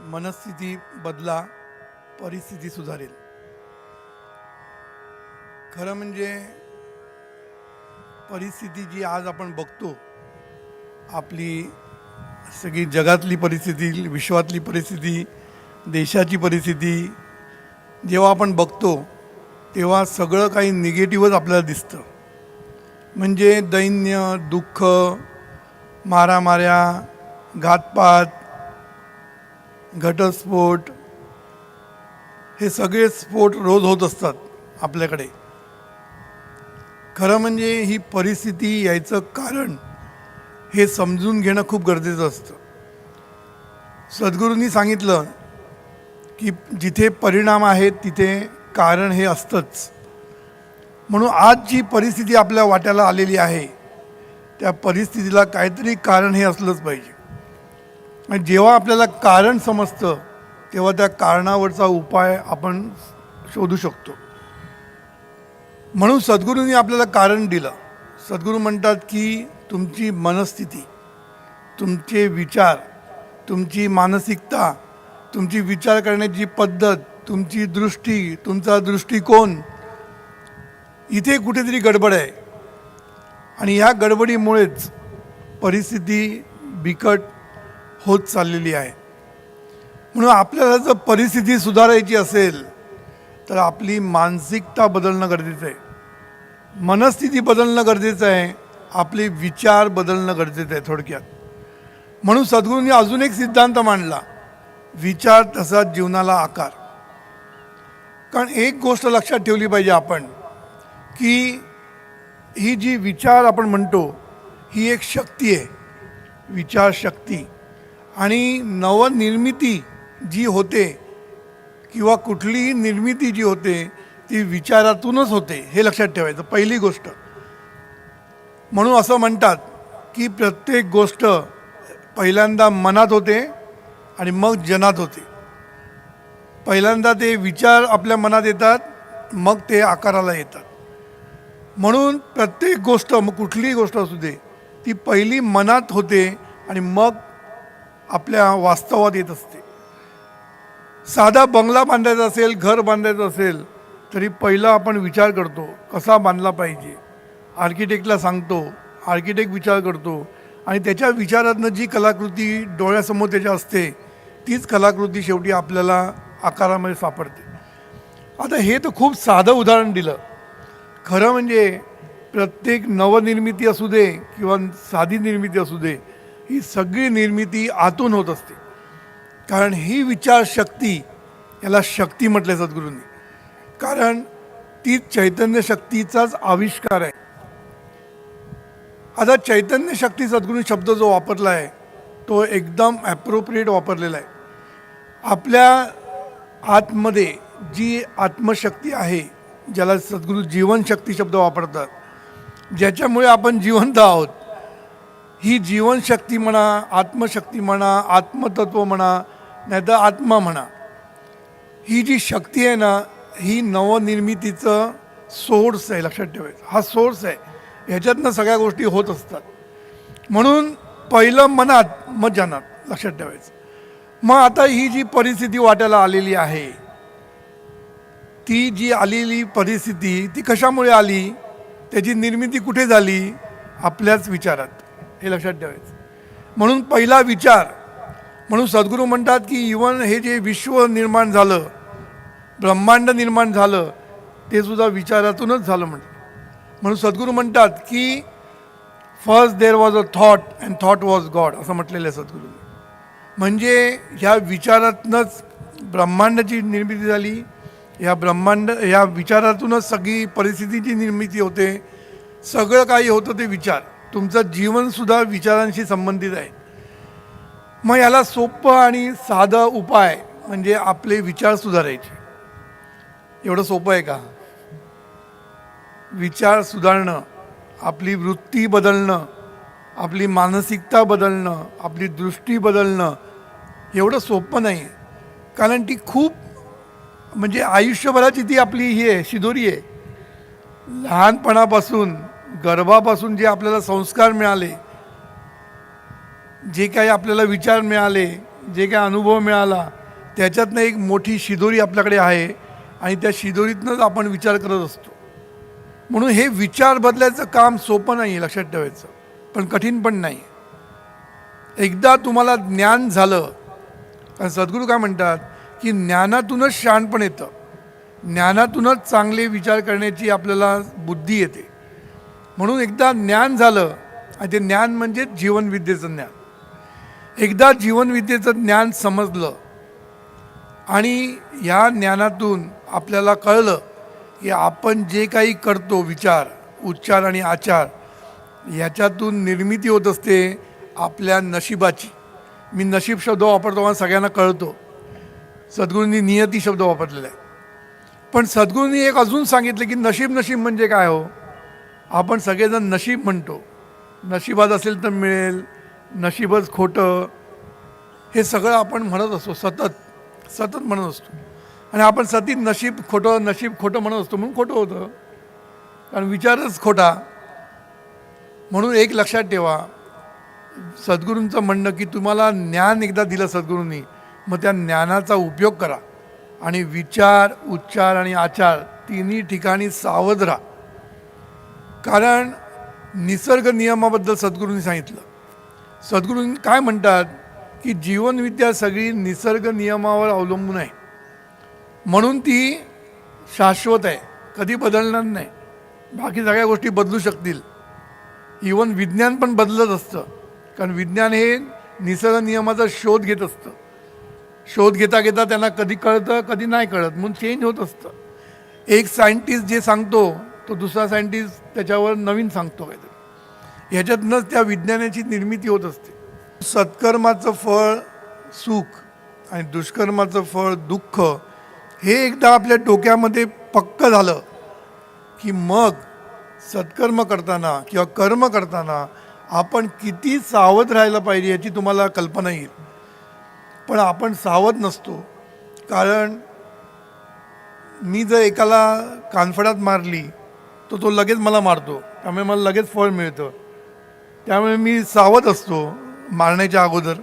मनस्थिती बदला, परिस्थिती सुधारेल. खरं म्हणजे परिस्थिती जी आज आपण बघतो, आपली सगळी जगातली परिस्थिती, विश्वातली परिस्थिती, देशाची परिस्थिती जेव्हा आपण बघतो तेव्हा सगळं काही निगेटिव्हच आपल्याला दिसतं. म्हणजे दैन्य, दुःख, मारामाऱ्या, घातपात, घटस्फोट, हे सगळे स्फोट रोज होत असतात आपल्याकडे. खरं म्हणजे ही परिस्थिती यायचं कारण हे समजून घेणं खूप गरजेचं असतं. सद्गुरूंनी सांगितलं की जिथे परिणाम आहेत तिथे कारण हे असतंच. म्हणून आज जी परिस्थिती आपल्या वाट्याला आलेली आहे त्या परिस्थितीला काहीतरी कारण हे असलंच पाहिजे. आणि जेव्हा आपल्याला कारण समजतं तेव्हा त्या कारणावरचा उपाय आपण शोधू शकतो. म्हणून सद्गुरूंनी आपल्याला कारण दिलं. सद्गुरू म्हणतात की तुमची मनस्थिती, तुमचे विचार, तुमची मानसिकता, तुमची विचार करण्याची पद्धत, तुमची दृष्टी, तुमचा दृष्टिकोन, इथे कुठेतरी गडबड आहे. आणि ह्या गडबडीमुळेच परिस्थिती बिकट होत चाललेली आहे. म्हणून आपल्याला जर परिस्थिती सुधारायची असेल तर आपली मानसिकता बदलणं गरजेचं आहे, मनस्थिती बदलणं गरजेचं आहे, आपले विचार बदलणं गरजेचं आहे थोडक्यात. म्हणून सद्गुरूंनी अजून एक सिद्धांत मांडला, विचार तसा जीवनाला आकार. कारण एक गोष्ट लक्षात ठेवली पाहिजे आपण की ही जी विचार आपण म्हणतो ही एक शक्ती आहे, विचार शक्ती. आणि नवनिर्मिती जी होते किंवा कुठलीही निर्मिती जी होते ती विचारातूनच होते, हे लक्षात ठेवायचं पहिली गोष्ट. म्हणून असं म्हणतात की प्रत्येक गोष्ट पहिल्यांदा मनात होते आणि मग जनात होते. पहिल्यांदा ते विचार आपल्या मनात येतात, मग ते आकाराला येतात. म्हणून प्रत्येक गोष्ट, मग कुठलीही गोष्ट असू दे, ती पहिली मनात होते आणि मग आपल्या वास्तवात येत असते. साधा बंगला बांधायचा असेल, घर बांधायचं असेल तरी पहिला आपण विचार करतो कसा बांधला पाहिजे. आर्किटेक्टला सांगतो, आर्किटेक्ट विचार करतो आणि त्याच्या विचारातनं जी कलाकृती डोळ्यासमोर त्याच्या असते तीच कलाकृती शेवटी आपल्याला आकारामध्ये सापडते. आता हे तर खूप साधं उदाहरण दिलं. खरं म्हणजे प्रत्येक नवनिर्मिती असू दे किंवा साधी निर्मिती असू दे, ही सगळी निर्मिती आतून होत असते. कारण ही विचारशक्ती, याला शक्ती म्हटलं सद्गुरूंनी, कारण ती चैतन्य शक्तीचाच आविष्कार आहे. आता चैतन्य शक्ती सद्गुरू शब्द जो वापरला आहे तो एकदम ॲप्रोप्रिएट वापरलेला आहे. आपल्या आतमध्ये जी आत्मशक्ती आहे, ज्याला सद्गुरू जीवनशक्ती शब्द वापरतात, ज्याच्यामुळे आपण जिवंत आहोत, ही जीवनशक्ती म्हणा, आत्मशक्ती म्हणा, आत्मतत्व म्हणा, नाहीतर आत्मा म्हणा, ही जी शक्ती आहे ना, ही नवनिर्मितीचं सोर्स आहे. लक्षात ठेवायचं, हा सोर्स आहे, ह्याच्यातनं सगळ्या गोष्टी होत असतात. म्हणून पहिलं मनात मग जनात, लक्षात ठेवायचं. मग आता ही जी परिस्थिती वाट्याला आलेली आहे, ती जी आलेली परिस्थिती ती कशामुळे आली, त्याची निर्मिती कुठे झाली, आपल्याच विचारात, हे लक्षात ठेवायचं. म्हणून पहिला विचार. म्हणून सद्गुरू म्हणतात की इवन हे जे विश्व निर्माण झालं, ब्रह्मांड निर्माण झालं, ते सुद्धा विचारातूनच झालं म्हणतात. म्हणून सद्गुरू म्हणतात की first there was a thought and thought was God, असं म्हटलेलं आहे सद्गुरूंनी. म्हणजे ह्या विचारातूनच ब्रह्मांडाची निर्मिती झाली, ह्या विचारातूनच सगळी परिस्थितीची निर्मिती होते. सगळं काही होतं ते विचार. तुमचं जीवनसुद्धा विचारांशी संबंधित आहे. मग याला सोपं आणि साधं उपाय म्हणजे आपले विचार सुधारायचे. एवढं सोपं आहे का? विचार सुधारणं, आपली वृत्ती बदलणं, आपली मानसिकता बदलणं, आपली दृष्टी बदलणं एवढं सोपं नाही. कारण ती खूप म्हणजे आयुष्यभराची ती आपली ही आहे, शिदोरी आहे. लहानपणापासून, गर्भापासून जे आपल्याला संस्कार मिळाले, जे काही आपल्याला विचार मिळाले, जे काय अनुभव मिळाला त्याच्यातनं एक मोठी शिदोरी आपल्याकडे आहे आणि त्या शिदोरीतनंच आपण विचार करत असतो. म्हणून हे विचार बदलायचं काम सोपं नाही आहे, लक्षात ठेवायचं, पण कठीण पण नाही. एकदा तुम्हाला ज्ञान झालं, कारण सद्गुरू काय म्हणतात की ज्ञानातूनच शहाणपण येतं, ज्ञानातूनच चांगले विचार करण्याची आपल्याला बुद्धी येते. म्हणून एकदा ज्ञान झालं, आणि ते ज्ञान म्हणजे जीवनविद्येचं ज्ञान. एकदा जीवनविद्येचं ज्ञान समजलं आणि या ज्ञानातून आपल्याला कळलं की आपण जे काही करतो, विचार, उच्चार आणि आचार, याच्यातून निर्मिती होत असते आपल्या नशिबाची. मी नशीब शब्द वापरतो मला सगळ्यांना कळतो, सद्गुरूंनी नियती शब्द वापरलेला आहे. पण सद्गुरूंनी एक अजून सांगितलं की नशीब नशीब म्हणजे काय हो. आपण सगळेजण नशीब म्हणतो, नशिबात असेल तर मिळेल, नशीबच खोटं, हे सगळं आपण म्हणत असतो, सतत सतत म्हणत असतो. आणि आपण सतत नशीब खोटं म्हणत असतो, म्हणून खोटं होतं, कारण विचारच खोटा. म्हणून एक लक्षात ठेवा, सद्गुरूंचं म्हणणं की तुम्हाला ज्ञान एकदा दिलं सद्गुरूंनी, मग त्या ज्ञानाचा उपयोग करा आणि विचार, उच्चार आणि आचार तिन्ही ठिकाणी सावध राहा. कारण निसर्ग नियमाबद्दल सद्गुरूंनी सांगितलं. सद्गुरूंनी काय म्हणतात की जीवनविद्या सगळी निसर्ग नियमावर अवलंबून आहे, म्हणून ती शाश्वत आहे, कधी बदलणार नाही. बाकी सगळ्या गोष्टी बदलू शकतील, इवन विज्ञान पण बदलत असतं, कारण विज्ञान हे निसर्ग नियमाचा शोध घेत असतं. शोध घेता घेता त्यांना कधी कळतं कधी नाही कळत, म्हणून चेंज होत असतं. एक सायंटिस्ट जे सांगतो तो दुसरा सायंटिस्ट त्याच्यावर नवीन सांगतो काहीतरी, ह्याच्यातनंच त्या विज्ञानाची निर्मिती होत असते. सत्कर्माचं फळ सुख आणि दुष्कर्माचं फळ दुःख, हे एकदा आपल्या डोक्यामध्ये पक्क झालं की मग सत्कर्म करताना किंवा कर्म करताना आपण किती सावध राहायला पाहिजे याची तुम्हाला कल्पना येईल. पण आपण सावध नसतो, कारण मी जर एकाला कानफडात मारली तर तो लगेच मला मारतो, त्यामुळे मला लगेच फळ मिळतं. त्यामुळे मी सावध असतो मारण्याच्या अगोदर.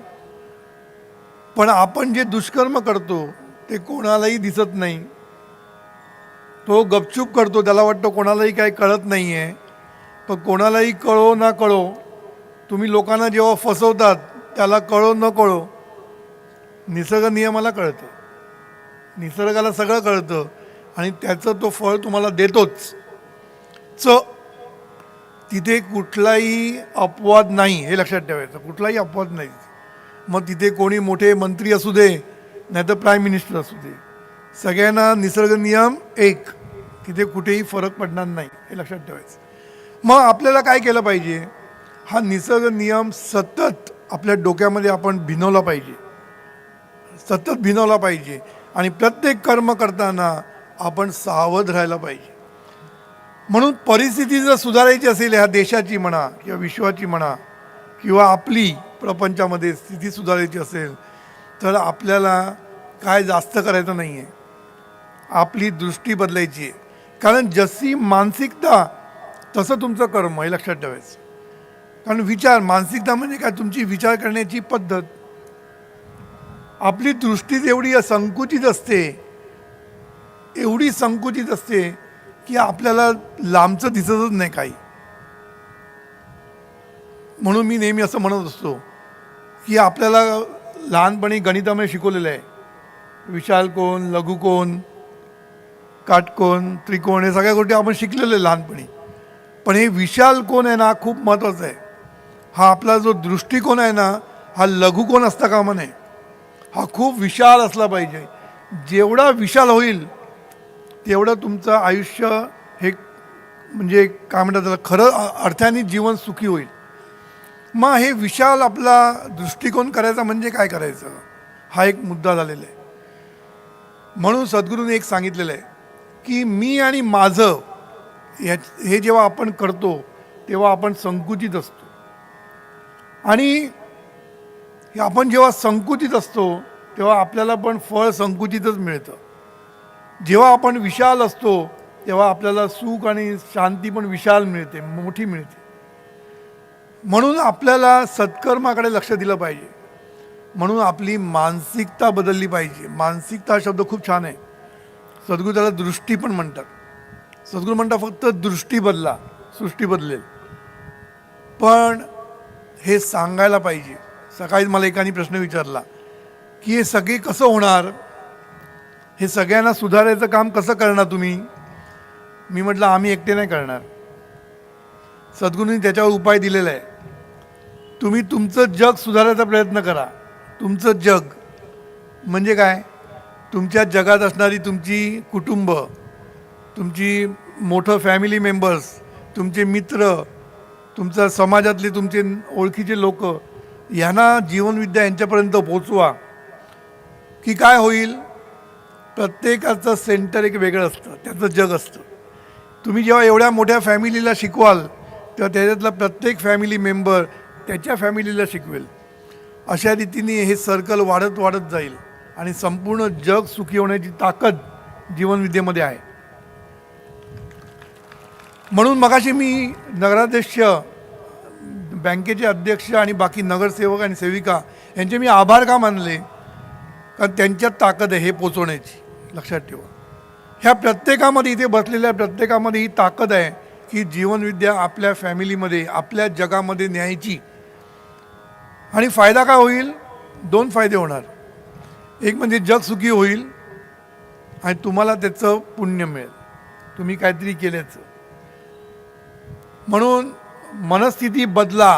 पण आपण जे दुष्कर्म करतो ते कोणालाही दिसत नाही, तो गपचूप करतो, त्याला वाटतं कोणालाही काही कळत नाही आहे. पण कोणालाही कळो ना कळो, तुम्ही लोकांना जेव्हा फसवतात त्याला कळो न कळो, निसर्ग नियमाला कळतं, निसर्गाला सगळं कळतं आणि त्याचं तो फळ तुम्हाला देतोच. तिथे कुठलाही अपवाद नाही, हे लक्षात ठेवायचं, कुठलाही अपवाद नाही. मग तिथे कोणी मोठे मंत्री असू दे नाही तर प्राईम मिनिस्टर असू दे, सगळ्यांना निसर्ग नियम एक, तिथे कुठेही फरक पडणार नाही, हे लक्षात ठेवायचं. मग आपल्याला काय केलं पाहिजे, हा निसर्ग नियम सतत आपल्या डोक्यामध्ये आपण भिनवला पाहिजे, सतत भिनवला पाहिजे. आणि प्रत्येक कर्म करताना आपण सावध राहायला पाहिजे. म्हणून परिस्थिती जर सुधारायची असेल ह्या देशाची म्हणा किंवा विश्वाची म्हणा किंवा आपली प्रपंचामध्ये स्थिती सुधारायची असेल तर आपल्याला काय जास्त करायचं नाही आहे, आपली दृष्टी बदलायची आहे. कारण जशी मानसिकता तसं तुमचं कर्म, हे लक्षात ठेवायचं. कारण विचार, मानसिकता म्हणजे काय, तुमची विचार करण्याची पद्धत. आपली दृष्टी एवढी संकुचित असते, एवढी संकुचित असते की आपल्याला लांबचं दिसतच नाही काही. म्हणून मी नेहमी असं म्हणत असतो की आपल्याला लहानपणी गणितामध्ये शिकवलेलं आहे, विशाल कोण, लघु कोण, काटकोण, त्रिकोण, हे सगळ्या गोष्टी आपण शिकलेले आहे लहानपणी. पण हे विशाल कोण आहे ना, खूप महत्त्वाचं आहे. हा आपला जो दृष्टिकोन आहे ना, हा लघुकोन असता कामा नये, हा खूप विशाल असला पाहिजे. जेवढा विशाल होईल तेवढं तुमचं आयुष्य हे म्हणजे काय म्हणतात त्याला, खरं अर्थाने जीवन सुखी होईल. मग हे विशाल आपला दृष्टिकोन करायचा म्हणजे काय करायचं, हा एक मुद्दा झालेला आहे. म्हणून सद्गुरूने एक सांगितलेलं आहे की मी आणि माझं हे जेव्हा आपण करतो तेव्हा आपण संकुचित असतो, आणि आपण जेव्हा संकुचित असतो तेव्हा आपल्याला पण फळ संकुचितच मिळतं. जेव्हा आपण विशाल असतो तेव्हा आपल्याला सुख आणि शांती पण विशाल मिळते, मोठी मिळते. म्हणून आपल्याला सत्कर्माकडे लक्ष दिलं पाहिजे. म्हणून आपली मानसिकता बदलली पाहिजे. मानसिकता हा शब्द खूप छान आहे. सद्गुरू त्याला दृष्टी पण म्हणतात. सद्गुरू म्हणतात फक्त दृष्टी बदला, सृष्टी बदलेल. पण हे सांगायला पाहिजे. सकाळी मला एकाने प्रश्न विचारला की हे सगळे कसं होणार, हे सगळ्यांना सुधारायचं काम कसं करणार तुम्ही. मी म्हटलं आम्ही एकटे नाही करणार. सद्गुरूंनी त्याच्यावर उपाय दिलेला आहे. तुम्ही तुमचं जग सुधारायचा प्रयत्न करा. तुमचं जग म्हणजे काय, तुमच्या जगात असणारी तुमची कुटुंब, तुमची मोठं फॅमिली मेंबर्स, तुमचे मित्र, तुमच्या समाजातले तुमचे ओळखीचे लोक, यांना जीवनविद्या यांच्यापर्यंत पोचवा. की काय होईल, प्रत्येकाचं सेंटर एक वेगळं असतं, त्याचं जग असतं. तुम्ही जेव्हा एवढ्या मोठ्या फॅमिलीला शिकवाल तेव्हा त्याच्यातला प्रत्येक फॅमिली मेंबर त्याच्या फॅमिलीला शिकवेल. अशा रीतीने हे सर्कल वाढत वाढत जाईल आणि संपूर्ण जग सुखी होण्याची ताकद जीवनविद्येमध्ये आहे. म्हणून मगाशी मी नगराध्यक्ष, बँकेचे अध्यक्ष आणि बाकी नगरसेवक आणि सेविका यांचे मी आभार का मानले, कारण त्यांच्यात ताकद आहे हे पोचवण्याची. लक्षात ठेवा, ह्या प्रत्येकामध्ये, इथे बसलेल्या प्रत्येकामध्ये ही ताकद आहे की जीवनविद्या आपल्या फॅमिलीमध्ये, आपल्या जगामध्ये न्यायची. आणि फायदा काय होईल, दोन फायदे होणार. एक म्हणजे जग सुखी होईल आणि तुम्हाला त्याचं पुण्य मिळेल, तुम्ही काहीतरी केल्याचं. म्हणून मनस्थिती बदला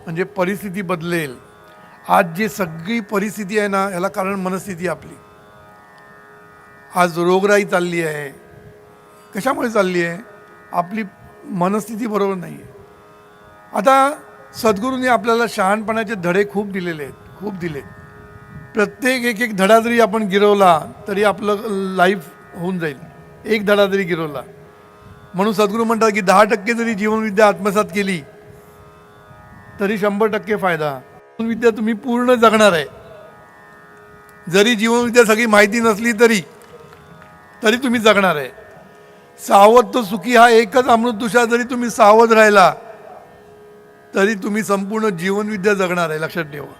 म्हणजे परिस्थिती बदलेल. आज जी सगळी परिस्थिती आहे ना, याला कारण मनस्थिती आपली. आज रोगराई चालली आहे, कशामुळे चालली आहे, आपली मनस्थिती बरोबर नाही आहे. आता सद्गुरूंनी आपल्याला शहाणपणाचे धडे खूप दिलेले आहेत, खूप दिले. प्रत्येक एक एक धडा जरी आपण गिरवला तरी आपलं लाईफ होऊन जाईल, एक धडा जरी गिरवला. म्हणून सद्गुरू म्हणतात की 10% जरी जीवनविद्या आत्मसात केली तरी 100% फायदा. जीवनविद्या तुम्ही पूर्ण जगणार आहे. जरी जीवनविद्या सगळी माहिती नसली तरी तरी तुम्ही जगणार आहे. सावध तो सुखी हा एकच अमृततुषार जरी तुम्ही सावध राहिला तरी तुम्ही संपूर्ण जीवनविद्या जगणार आहे. लक्षात ठेवा,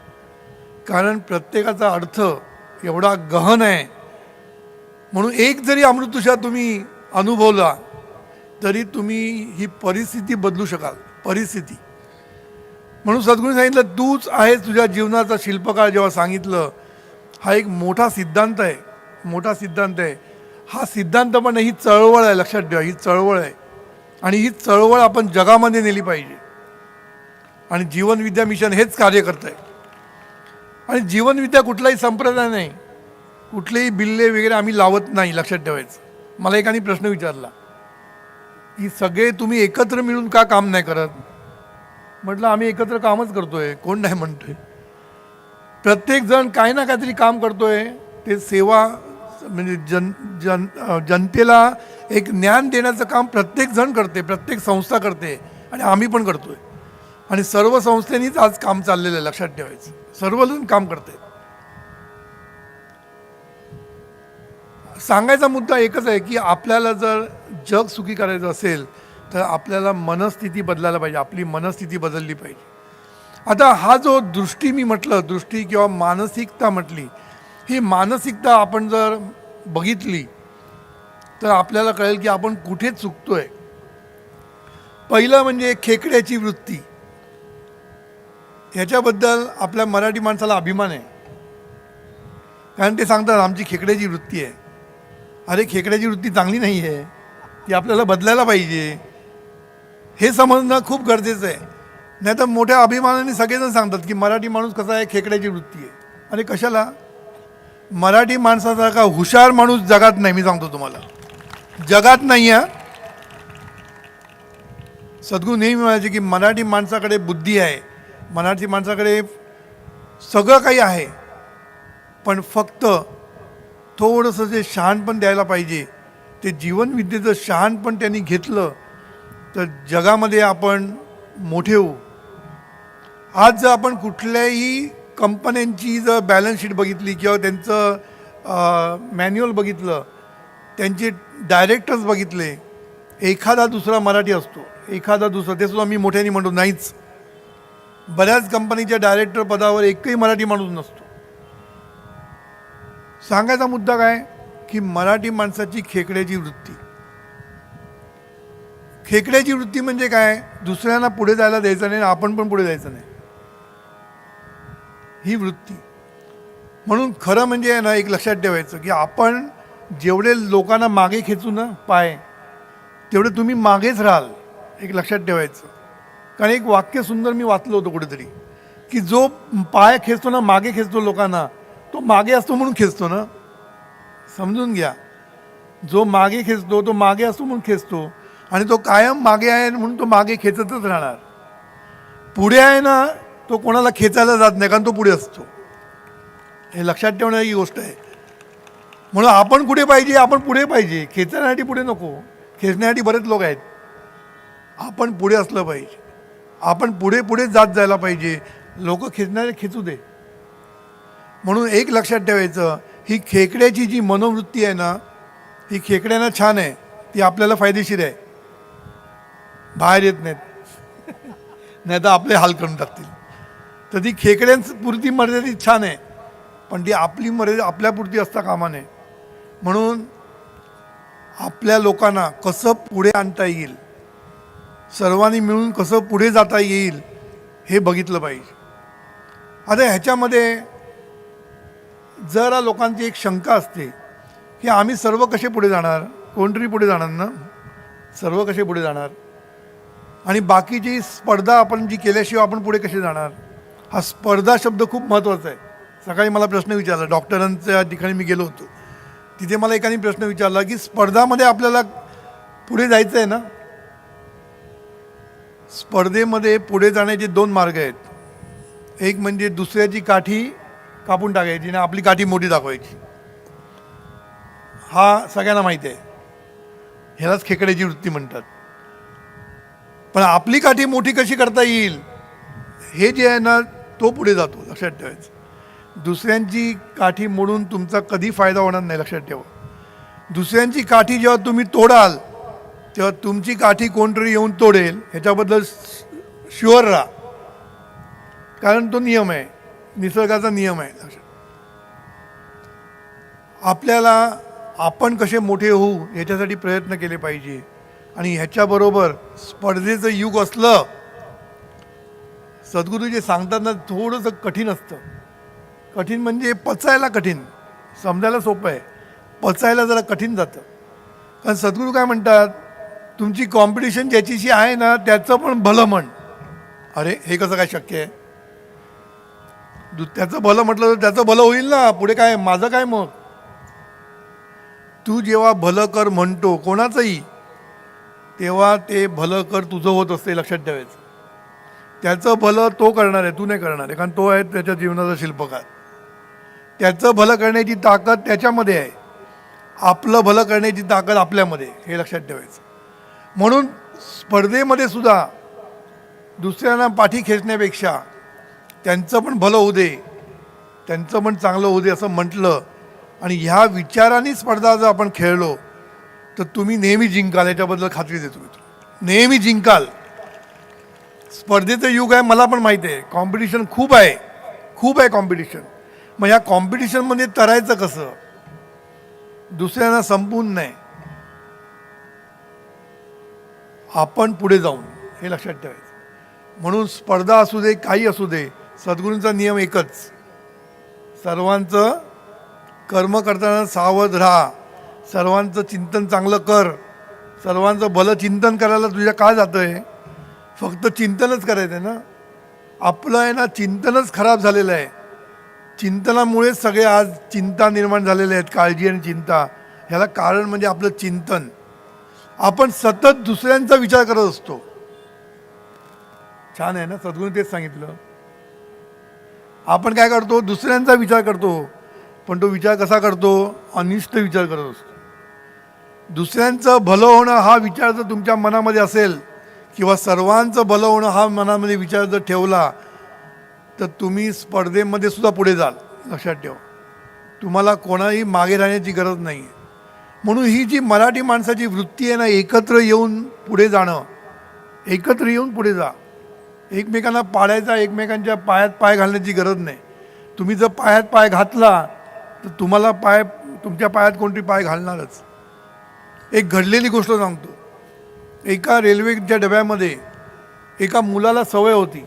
कारण प्रत्येकाचा अर्थ एवढा गहन आहे. म्हणून एक जरी अमृततुषार तुम्ही अनुभवला तरी तुम्ही ही परिस्थिती बदलू शकाल. परिस्थिती म्हणून सद्गुरूंनी सांगितलं तूच आहे तुझ्या जीवनाचा शिल्पकार. जेव्हा सांगितलं, हा एक मोठा सिद्धांत आहे, मोठा सिद्धांत आहे. हा सिद्धांत पण ही चळवळ आहे. लक्षात ठेवा, ही चळवळ आहे आणि ही चळवळ आपण जगामध्ये नेली पाहिजे. आणि जीवनविद्या मिशन हेच कार्य करत आहे. आणि जीवनविद्या कुठलाही संप्रदाय नाही, कुठलेही बिल्ले वगैरे आम्ही लावत नाही. लक्षात ठेवायचं. मला एकाने प्रश्न विचारला की सगळे तुम्ही एकत्र मिळून का काम नाही करत. म्हटलं आम्ही एकत्र कामच करतोय, कोण नाही म्हणतोय. प्रत्येक जण काही ना काहीतरी काम करतोय. ते सेवा म्हणजे जनतेला एक ज्ञान देण्याचं काम प्रत्येक जण करते, प्रत्येक संस्था करते आणि आम्ही पण करतोय. आणि सर्व संस्थेनीच आज काम चाललेलं आहे. लक्षात ठेवायचं, सर्वजण काम करते. सांगायचा मुद्दा एकच आहे की आपल्याला जर जग सुखी करायचं असेल तर आपल्याला मनस्थिती बदलायला पाहिजे. आपली मनस्थिती बदलली पाहिजे. आता हा जो दृष्टी मी म्हटलं, दृष्टी किंवा मानसिकता म्हटली, ही मानसिकता आपण जर बघितली तर आपल्याला कळेल की आपण कुठे चुकतोय. पहिलं म्हणजे खेकड्याची वृत्ती. ह्याच्याबद्दल आपल्या मराठी माणसाला अभिमान आहे, कारण ते सांगतात आमची खेकड्याची वृत्ती आहे. अरे खेकड्याची वृत्ती चांगली नाही आहे, ती आपल्याला बदलायला पाहिजे. हे समजणं खूप गरजेचं आहे. नाही तर मोठ्या अभिमानाने सगळेजण सांगतात की मराठी माणूस कसा आहे, खेकड्याची वृत्ती आहे. अरे कशाला, मराठी माणसासारखा हुशार माणूस जगात नाही. मी सांगतो तुम्हाला, जगात नाही आहे. सद्गुरू नेहमी म्हणायचे की मराठी माणसाकडे बुद्धी आहे, मराठी माणसाकडे सगळं काही आहे, पण फक्त थोडंसं जे शहाणपण द्यायला पाहिजे, ते जीवनविद्येचं शहाणपण त्यांनी घेतलं तर जगामध्ये आपण मोठे होऊ. आज जर आपण कुठल्याही कंपन्यांची जर बॅलन्स शीट बघितली किंवा त्यांचं मॅन्युअल बघितलं, त्यांचे डायरेक्टर्स बघितले, एखादा दुसरा मराठी असतो, एखादा दुसरा. ते सुद्धा मी मोठ्याने म्हणतो नाहीच. बऱ्याच कंपनीच्या डायरेक्टर पदावर एकही मराठी माणूस नसतो. सांगायचा मुद्दा काय की मराठी माणसाची खेकड्याची वृत्ती. खेकड्याची वृत्ती म्हणजे काय, दुसऱ्यांना पुढे जायला द्यायचं नाही, आपण पण पुढे जायचं नाही, ही वृत्ती. म्हणून खरं म्हणजे आहे ना, एक लक्षात ठेवायचं की आपण जेवढे लोकांना मागे खेचू ना पाय, तेवढे तुम्ही मागेच राहाल, एक लक्षात ठेवायचं. कारण एक वाक्य सुंदर मी वाचलं होतं कुठेतरी, की जो पाय खेचतो ना, मागे खेचतो लोकांना, तो मागे असतो म्हणून खेचतो ना, समजून घ्या. जो मागे खेचतो तो मागे असतो म्हणून खेचतो, आणि तो कायम मागे आहे म्हणून तो मागे खेचतच राहणार. पुढे आहे ना, तो कोणाला खेचायला जात नाही, कारण तो पुढे असतो. हे लक्षात ठेवण्याची गोष्ट आहे. म्हणून आपण कुठे पाहिजे, आपण पुढे पाहिजे, खेचण्यासाठी पुढे नको. खेचण्यासाठी बरेच लोक आहेत, आपण पुढे असलं पाहिजे, आपण पुढे पुढे जात जायला पाहिजे. लोक खेचणारे खेचू दे. म्हणून एक लक्षात ठेवायचं, ही खेकड्याची जी मनोवृत्ती आहे ना, ही खेकड्यांना छान आहे, ती आपल्याला फायदेशीर आहे. बाहेर येत नाहीत नाही तर आपले हाल करून टाकतील. तर ती खेकड्यांपुरती मर्यादित छान आहे, पण ती आपली मर्यादा आपल्यापुरती असता कामा नये. म्हणून आपल्या लोकांना कसं पुढे आणता येईल, सर्वांनी मिळून कसं पुढे जाता येईल, हे बघितलं पाहिजे. आता ह्याच्यामध्ये जरा लोकांची एक शंका असते की आम्ही सर्व कसे पुढे जाणार, कोणतरी पुढे जाणार ना, सर्व कसे पुढे जाणार, आणि बाकीची स्पर्धा आपण जी केल्याशिवाय आपण पुढे कसे जाणार. हा स्पर्धा शब्द खूप महत्त्वाचा आहे. सकाळी मला प्रश्न विचारला, डॉक्टरांच्या ठिकाणी मी गेलो होतो, तिथे मला एकाने प्रश्न विचारला की स्पर्धामध्ये आपल्याला पुढे जायचं आहे ना. स्पर्धेमध्ये पुढे जाण्याचे दोन मार्ग आहेत. एक म्हणजे दुसऱ्याची काठी कापून टाकायची आणि आपली काठी मोठी दाखवायची. हा सगळ्यांना माहिती आहे, ह्यालाच खेकड्याची वृत्ती म्हणतात. पण आपली काठी मोठी कशी करता येईल, हे जे आहे ना, तो पुढे जातो, लक्षात ठेवायचं. दुसऱ्यांची काठी मोडून तुमचा कधी फायदा होणार नाही, लक्षात ठेवा. दुसऱ्यांची काठी जेव्हा तुम्ही तोडाल, तेव्हा तुमची काठी कोणतरी येऊन तोडेल, ह्याच्याबद्दल शुअर राहा. कारण तो नियम आहे, निसर्गाचा नियम आहे. आपल्याला आपण कसे मोठे होऊ याच्यासाठी प्रयत्न केले पाहिजे. आणि ह्याच्याबरोबर स्पर्धेचं युग असलं, सद्गुरू जे सांगतात ना, थोडंसं कठीण असतं. कठीण म्हणजे पचायला कठीण, समजायला सोपं आहे, पचायला जरा कठीण जातं. कारण सद्गुरू काय म्हणतात, तुमची कॉम्पिटिशन ज्याच्याशी आहे ना, त्याचं पण भलं म्हण. अरे हे कसं काय शक्य आहे, त्याचं भलं म्हटलं तर त्याचं भलं होईल ना, पुढे काय माझं काय. मग तू जेव्हा भलं कर म्हणतो कोणाचंही, तेव्हा ते भलं कर तुझं होत असते, लक्षात ठेवायचं. त्याचं भलं तो करणार आहे, तू नाही करणार आहे, कारण तो आहे त्याच्या जीवनाचा शिल्पकार. त्याचं भलं करण्याची ताकद त्याच्यामध्ये आहे, आपलं भलं करण्याची ताकद आपल्यामध्ये, हे लक्षात ठेवायचं. म्हणून स्पर्धेमध्ये सुद्धा दुसऱ्यांना पाठी खेचण्यापेक्षा त्यांचं पण भलं होऊ दे, त्यांचं पण चांगलं होऊ दे असं म्हटलं, आणि ह्या विचाराने स्पर्धा जर आपण खेळलो तर तुम्ही नेहमी जिंकाल, याच्याबद्दल खात्री देतो मी. नेहमी जिंकाल. स्पर्धेचं युग आहे, मला पण माहिती आहे, कॉम्पिटिशन खूप आहे, खूप आहे कॉम्पिटिशन. मग ह्या कॉम्पिटिशनमध्ये तरायचं कसं, दुसऱ्यांना संपवून नाही, आपण पुढे जाऊन, हे लक्षात ठेवायचं. म्हणून स्पर्धा असू दे, काही असू दे, सद्गुरूंचा नियम एकच, सर्वांचं कर्म करताना सावध राहा, सर्वांचं चिंतन चांगलं कर. सर्वांचं भलं चिंतन करायला तुझ्या का जातं आहे, फक्त चिंतनच करायचं आहे ना. आपलं आहे ना, चिंतनच खराब झालेलं आहे. चिंतनामुळेच सगळे आज चिंता निर्माण झालेले आहेत, काळजी आणि चिंता. ह्याला कारण म्हणजे आपलं चिंतन. आपण सतत दुसऱ्यांचा विचार करत असतो. छान आहे ना, सद्गुरूंनी तेच सांगितलं. आपण काय करतो, दुसऱ्यांचा विचार करतो, पण तो विचार कसा करतो, अनिष्ट विचार करत असतो. दुसऱ्यांचं भलं होणं हा विचार जर तुमच्या मनामध्ये असेल, किंवा सर्वांचं भलं होणं हा मनामध्ये विचार जर ठेवला, तर तुम्ही स्पर्धेमध्ये सुद्धा पुढे जाल, लक्षात ठेवा. तुम्हाला कोणाही मागे राहण्याची गरज नाही आहे. म्हणून ही जी मराठी माणसाची वृत्ती आहे ना, एकत्र येऊन पुढे जाणं, एकत्र येऊन पुढे जा. एकमेकांना पाडायचा, एकमेकांच्या पायात पाय घालण्याची गरज नाही. तुम्ही जर पायात पाय घातला तर तुम्हाला तुमच्या पायात कोणतरी पाय घालणारच. एक घडलेली गोष्ट सांगतो. एका रेल्वेच्या डब्यामध्ये एका मुलाला सवय होती.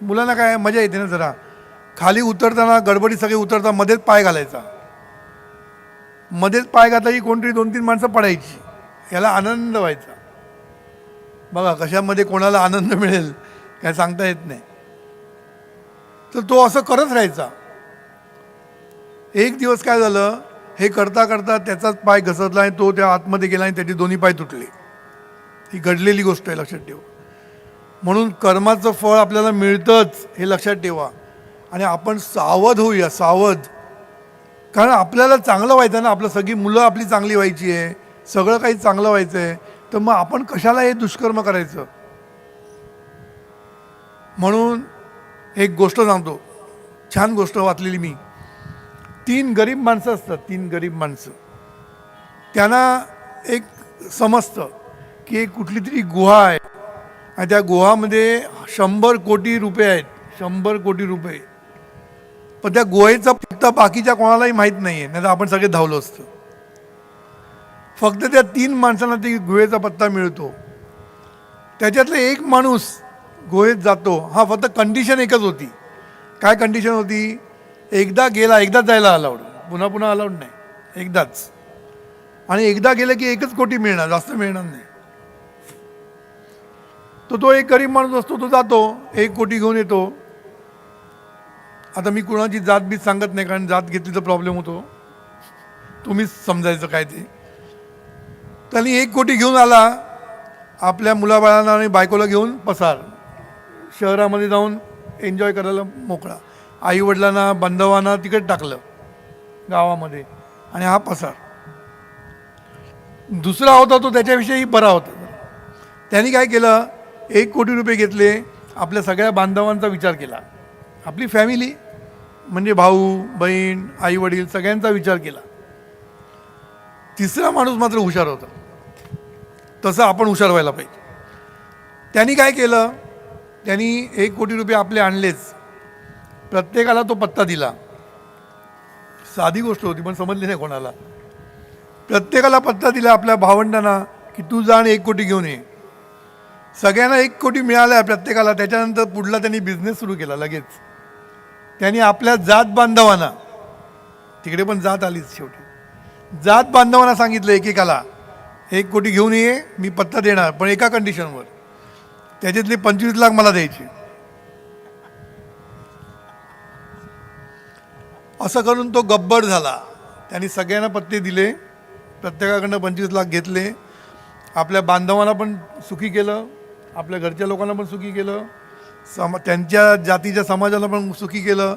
मुलांना काय मजा येते ना जरा, खाली उतरताना गडबडी सगळे उतरता मध्येच पाय घालायचा. मध्येच पाय घातला की कोणतरी 2-3 माणसं पडायची. याला आनंद व्हायचा. बघा कशामध्ये कोणाला आनंद मिळेल काय सांगता येत नाही. तर तो असं करत राहायचा. एक दिवस काय झालं, हे करता करता त्याचाच पाय घसरला आणि तो त्या आतमध्ये गेला आणि त्याचे दोन्ही पाय तुटले. ही घडलेली गोष्ट आहे, लक्षात ठेवा. म्हणून कर्माचं फळ आपल्याला मिळतंच हे लक्षात ठेवा. आणि आपण सावध होऊया, सावध. कारण आपल्याला चांगलं व्हायचं ना, आपलं सगळी मुलं आपली चांगली व्हायची आहे, सगळं काही चांगलं व्हायचं आहे. तर मग आपण कशाला हे दुष्कर्म करायचं. म्हणून एक गोष्ट सांगतो, छान गोष्ट वाचलेली मी. 3 गरीब माणसं असतात, 3 गरीब माणसं. त्यांना एक समजतं की एक कुठली तरी गुहा आहे आणि त्या गुहामध्ये 100 कोटी रुपये आहेत, 100 कोटी रुपये. पण त्या गुहेचा पत्ता बाकीच्या कोणालाही माहीत नाही आहे, नाही तर आपण सगळे धावलो असतो. फक्त त्या 3 माणसांना ती गुहेचा पत्ता मिळतो. त्याच्यातले एक माणूस गुहेत जातो. हा फक्त कंडिशन एकच होती. काय कंडिशन होती? एकदा गेला, एकदाच जायला अलाउड, पुन्हा पुन्हा अलाउड नाही, एकदाच. आणि एकदा गेलं की 1 कोटी मिळणार, जास्त मिळणार नाही. तो एक गरीब माणूस असतो, तो जातो, 1 कोटी घेऊन येतो. आता मी कुणाची जात बीत सांगत नाही, कारण जात घेतली तर प्रॉब्लेम होतो. तुम्हीच समजायचं काय ते. त्यांनी 1 कोटी घेऊन आला. आपल्या मुलाबाळांना आणि बायकोला घेऊन पसार, शहरामध्ये जाऊन एन्जॉय करायला मोकळा. आईवडिलांना बांधवांना तिकडे टाकलं गावामध्ये, आणि हा पसार. दुसरा होता तो त्याच्याविषयी बरा होता. त्यांनी काय केलं, 1 कोटी रुपये घेतले, आपल्या सगळ्या बांधवांचा विचार केला, आपली फॅमिली म्हणजे भाऊ बहीण आई वडील सगळ्यांचा विचार केला. तिसरा माणूस मात्र हुशार होता. तसं आपण हुशार व्हायला पाहिजे. त्यांनी काय केलं, त्यांनी 1 कोटी रुपये आपले आणलेच, प्रत्येकाला तो पत्ता दिला. साधी गोष्ट होती पण समजली नाही कोणाला. प्रत्येकाला पत्ता दिला आपल्या भावंडांना की तू जा आणि 1 कोटी घेऊन ये. सगळ्यांना 1 कोटी मिळाला प्रत्येकाला. त्याच्यानंतर पुढला त्यांनी बिझनेस सुरू केला लगेच. त्यांनी आपल्या जात बांधवांना, तिकडे पण जात आलीच शेवटी, जात बांधवांना सांगितलं एकेकाला 1 कोटी घेऊन ये, मी पत्ता देणार पण एका कंडिशनवर, त्याच्यातले 25 लाख मला द्यायचे. असं करून तो गब्बर झाला. त्यांनी सगळ्यांना पत्ते दिले, प्रत्येकाकडनं 25 लाख घेतले. आपल्या बांधवांना पण सुखी केलं, आपल्या घरच्या लोकांना पण सुखी केलं, त्यांच्या जातीच्या समाजाला पण सुखी केलं.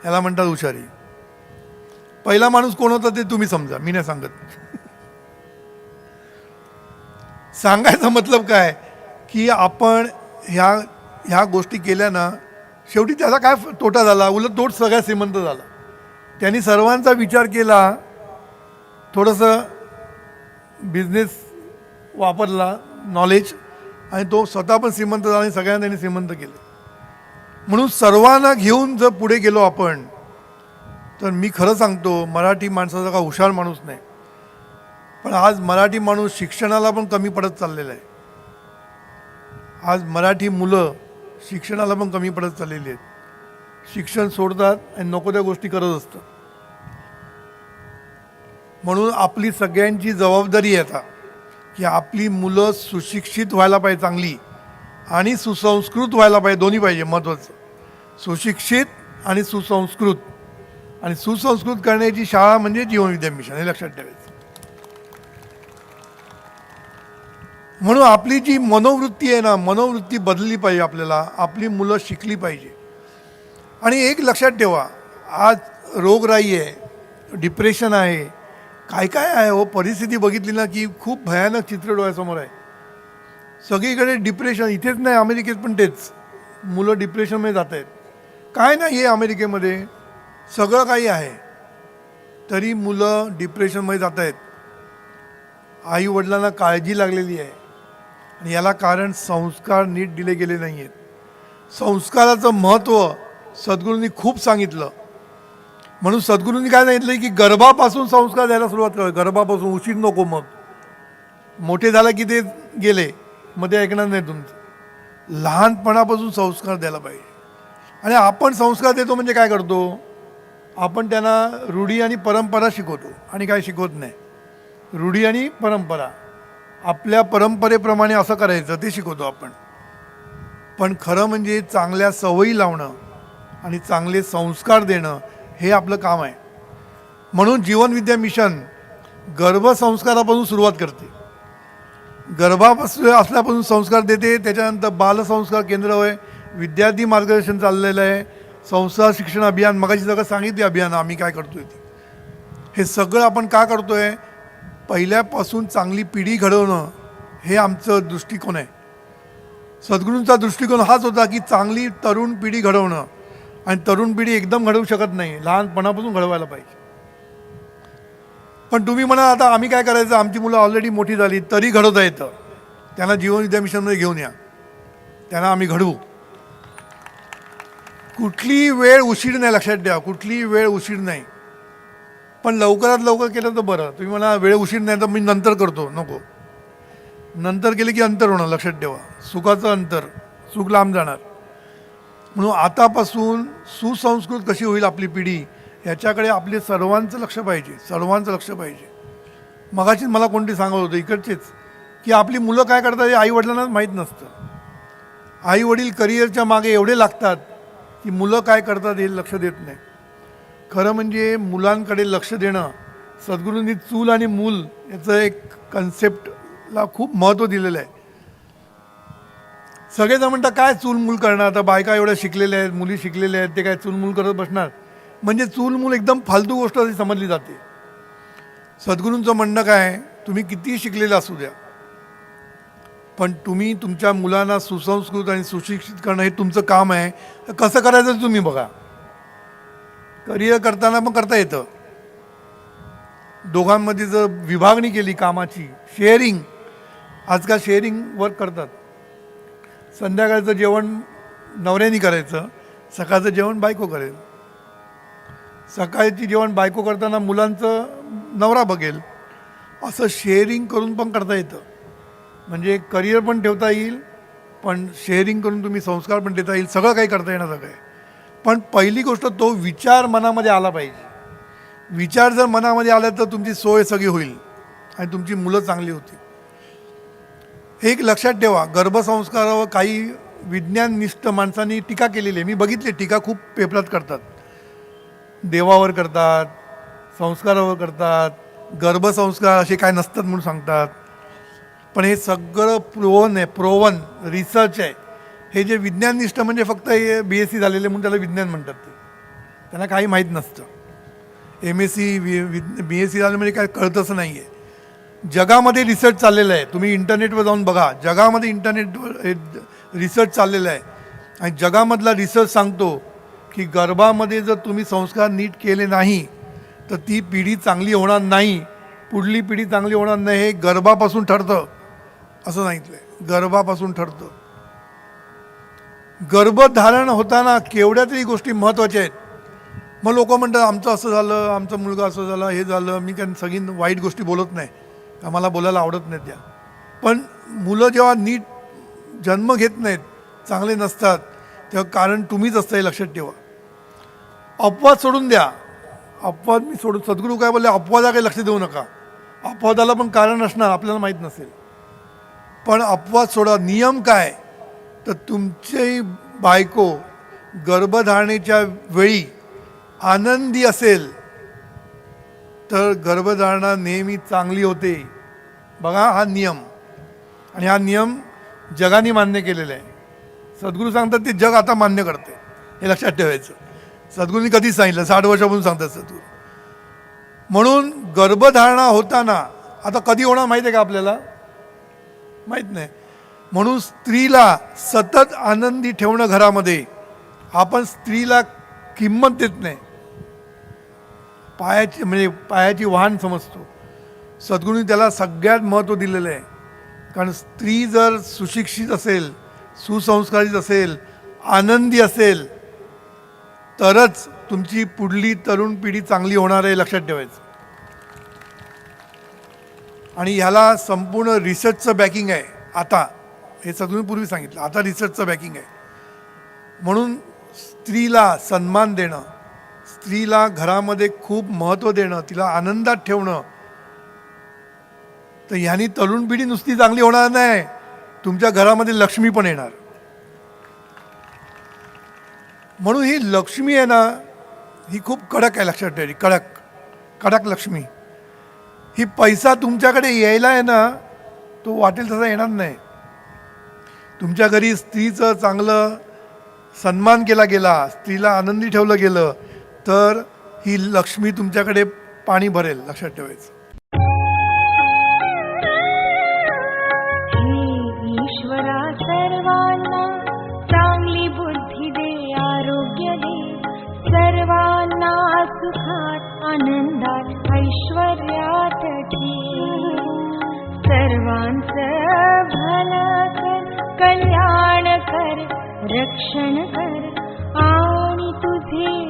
याला म्हणतात हुशारी. पहिला माणूस कोण होता ते तुम्ही समजा, मी नाही सांगत. सांगायचा मतलब काय की आपण ह्या गोष्टी केल्या ना, शेवटी त्याचा काय तोटा झाला, उलट तोट सगळ्या श्रीमंत झाला. त्यांनी सर्वांचा विचार केला, थोडंसं बिझनेस वापरला, नॉलेज, आणि तो स्वतः पण श्रीमंत झाला आणि सगळ्यांना त्यांनी श्रीमंत केलं. म्हणून सर्वांना घेऊन जर पुढे गेलो आपण, तर मी खरं सांगतो मराठी माणसाचा का हुशार माणूस नाही. पण आज मराठी माणूस शिक्षणाला पण कमी पडत चाललेला आहे. आज मराठी मुलं शिक्षणाला पण कमी पडत चाललेली आहेत. शिक्षण सोडतात आणि नको त्या गोष्टी करत असतात. म्हणून आपली सगळ्यांची जबाबदारी आहे आता की आपली मुलं सुशिक्षित व्हायला पाहिजे, चांगली, आणि सुसंस्कृत व्हायला पाहिजे. दोन्ही पाहिजे, महत्त्वाचं. सुशिक्षित आणि सुसंस्कृत. आणि सुसंस्कृत करण्याची शाळा म्हणजे जीवन विद्या मिशन, हे लक्षात ठेवायचं. म्हणून आपली जी मनोवृत्ती आहे ना, मनोवृत्ती बदलली पाहिजे आपल्याला. आपली मुलं शिकली पाहिजे. आणि एक लक्षात ठेवा, आज रोगराई आहे, डिप्रेशन आहे, काय काय आहे हो. परिस्थिती बघितली ना की खूप भयानक चित्र डोळ्यासमोर आहे. सगळीकडे डिप्रेशन. इथेच नाही, अमेरिकेत पण तेच. मुलं डिप्रेशनमध्ये जात आहेत. काय नाही आहे अमेरिकेमध्ये, सगळं काही आहे, तरी मुलं डिप्रेशनमध्ये जात आहेत. आई वडिलांना काळजी लागलेली आहे. आणि याला कारण संस्कार नीट दिले गेले नाही आहेत. संस्काराचं महत्त्व सद्गुरूंनी खूप सांगितलं म्हणून सद्गुरूंनी काय सांगितलं की गर्भापासून संस्कार द्यायला सुरुवात करावी. गर्भापासून, उशीर नको. मग मोठे झाला की ते गेले, मग ते ऐकणार नाही तुमचं. लहानपणापासून संस्कार द्यायला पाहिजे. आणि आपण संस्कार देतो म्हणजे काय करतो, आपण त्यांना रूढी आणि परंपरा शिकवतो आणि काय शिकवत नाही. रूढी आणि परंपरा, आपल्या परंपरेप्रमाणे असं करायचं ते शिकवतो आपण. पण खरं म्हणजे चांगल्या सवयी लावणं आणि चांगले संस्कार देणं हे आपलं काम आहे. म्हणून जीवनविद्या मिशन गर्भसंस्कारापासून सुरुवात करते. गर्भापासून असल्यापासून संस्कार देते. त्याच्यानंतर बालसंस्कार केंद्र होय, विद्यार्थी मार्गदर्शन चाललेलं आहे, संस्कार शिक्षण अभियान, मगाची सगळं सांगितले अभियान आम्ही काय करतोय ते. हे सगळं आपण का करतोय, पहिल्यापासून चांगली पिढी घडवणं हे आमचं दृष्टिकोन आहे. सद्गुरूंचा दृष्टिकोन हाच होता की चांगली तरुण पिढी घडवणं. आणि तरुण पिढी एकदम घडवू शकत नाही, लहानपणापासून घडवायला पाहिजे. पण तुम्ही म्हणा आता आम्ही काय करायचं, आमची मुलं ऑलरेडी मोठी झाली तरी घडवता येतं, त्यांना जीवनविद्या मिशनमध्ये घेऊन या, त्यांना आम्ही घडवू. कुठलीही वेळ उशीर नाही, लक्षात ठेवा, कुठलीही वेळ उशीर नाही. पण लवकरात लवकर केलं तर बरं. तुम्ही म्हणा वेळ उशीर नाही तर मी नंतर करतो, नको. नंतर केले की अंतर होणार, लक्षात ठेवा, सुखाचं अंतर, सुख लांब जाणार. म्हणून आतापासून सुसंस्कृत कशी होईल आपली पिढी याच्याकडे आपले सर्वांचं लक्ष पाहिजे, सर्वांचं लक्ष पाहिजे. मगाशीच मला कोणती सांगत होतं इकडचेच की आपली मुलं काय करतात हे आईवडिलांनाच माहीत नसतं. आईवडील करिअरच्या मागे एवढे लागतात की मुलं काय करतात हे लक्ष देत नाही. खरं म्हणजे मुलांकडे लक्ष देणं, सद्गुरूंनी चूल आणि मूल याचं एक कन्सेप्टला खूप महत्त्व दिलेलं आहे. सगळेजण म्हणतात काय चूलमूल करणार, आता बायका एवढ्या शिकलेल्या आहेत, मुली शिकलेल्या आहेत, ते काय चूलमूल करत बसणार. म्हणजे चूलमूल एकदम फालतू गोष्ट अशी समजली जाते. सद्गुरूंचं म्हणणं काय, तुम्ही कितीही शिकलेलं असू द्या, पण तुम्ही तुमच्या मुलांना सुसंस्कृत आणि सुशिक्षित करणं हे तुमचं काम आहे. कसं करायचं तुम्ही बघा. करिअर करताना पण करता येतं. दोघांमध्ये जर विभागणी केली कामाची, शेअरिंग, आजकाल शेअरिंग वर्क करतात. संध्याकाळचं जेवण नवऱ्याने करायचं, सकाळचं जेवण बायको करेल. सकाळची जेवण बायको करताना मुलांचं नवरा बघेल. असं शेअरिंग करून पण करता येतं. म्हणजे करिअर पण ठेवता येईल, पण शेअरिंग करून तुम्ही संस्कार पण देता येईल, सगळं काही करता येणं सगळं आहे. पण पहिली गोष्ट तो विचार मनामध्ये आला पाहिजे. विचार जर मनामध्ये आला तर तुमची सोय सगळी होईल आणि तुमची मुलं चांगली होतील. एक लक्षात ठेवा, गर्भसंस्कारावर काही विज्ञाननिष्ठ माणसांनी टीका केलेली आहे. मी बघितली टीका खूप पेपरात करतात. देवावर करतात, संस्कारावर करतात, गर्भसंस्कार असे काय नसतात म्हणून सांगतात. पण हे सगळं प्रोवन रिसर्च आहे. हे जे विज्ञाननिष्ठ म्हणजे फक्त हे BSc झालेले म्हणून त्याला विज्ञान म्हणतात. ते त्यांना काही माहीत नसतं. MSc BSc झालं म्हणजे काय कळतंच नाही आहे. जगामध्ये रिसर्च चाललेलं आहे, तुम्ही इंटरनेटवर जाऊन बघा. जगामध्ये इंटरनेटवर रिसर्च चाललेला आहे आणि जगामधला रिसर्च सांगतो की गर्भामध्ये जर तुम्ही संस्कार नीट केले नाही तर ती पिढी चांगली होणार नाही, पुढली पिढी चांगली होणार नाही. हे गर्भापासून ठरतं, असं सांगितलं आहे. गर्भापासून ठरतं. गर्भधारण होताना केवढ्या तरी गोष्टी महत्त्वाच्या आहेत. मग लोक म्हणतात आमचं असं झालं, आमचा मुलगा असं झाला, हे झालं. मी काय सगळी वाईट गोष्टी बोलत नाही, आम्हाला बोलायला आवडत नाही त्या. पण मुलं जेव्हा नीट जन्म घेत नाहीत, चांगले नसतात, तेव्हा कारण तुम्हीच असतं हे लक्षात ठेवा. अपवाद सोडून द्या. अपवाद मी सोडून, सद्गुरू काय बोलले, अपवादाकडे लक्ष देऊ नका. अपवादाला पण कारण असणार, आपल्याला माहीत नसेल. पण अपवाद सोडा. नियम काय तर तुमची बायको गर्भधारणेच्या वेळी आनंदी असेल तर गर्भधारणा नेहमी चांगली होते. बघा हा नियम, आणि हा नियम जगाने मान्य केलेला आहे. सद्गुरू सांगतात ते जग आता मान्य करते, हे लक्षात ठेवायचं. सद्गुरूंनी कधीच सांगितलं, 60 वर्षापासून सांगतात सद्गुरू. म्हणून गर्भधारणा होताना आता कधी होणार माहीत आहे का आपल्याला, माहीत नाही. म्हणून स्त्रीला सतत आनंदी ठेवणं घरामध्ये. आपण स्त्रीला किंमत देत नाही, पायाची वाहन समजतो. सद्गुरूंनी त्याला सगळ्यात महत्त्व दिलेलं आहे. कारण स्त्री जर सुशिक्षित असेल, सुसंस्कारित असेल, आनंदी असेल तरच तुमची पुढली तरुण पिढी चांगली होणार आहे, लक्षात ठेवायचं. आणि ह्याला संपूर्ण रिसर्चचं बॅकिंग आहे. आता हे सगळं पूर्वी सांगितलं, आता रिसर्चचं बॅकिंग आहे. म्हणून स्त्रीला सन्मान देणं, स्त्रीला घरामध्ये खूप महत्त्व देणं, तिला आनंदात ठेवणं, तर ह्यानी तरुण पिढी नुसती चांगली होणार नाही, तुमच्या घरामध्ये लक्ष्मी पण येणार. म्हणून ही लक्ष्मी आहे ना, ही खूप कडक आहे, लक्षात ठेवा. कडक कडक लक्ष्मी. ही पैसा तुमच्याकडे यायला आहे ना, तो वाटेल तसा येणार नाही. तुमच्या घरी स्त्रीचं चांगलं सन्मान केला गेला, स्त्रीला आनंदी ठेवलं गेलं, तर ही लक्ष्मी तुमच्याकडे पाणी भरेल, लक्षात ठेवायचं. ईश्वरा सर्वांना चांगली बुद्धी दे, आरोग्य दे, सर्वांना सुखात आनंदात ऐश्वर्यात ठेव. सर्वांचं भलं कर, कल्याण कर, रक्षण कर आणि तुझे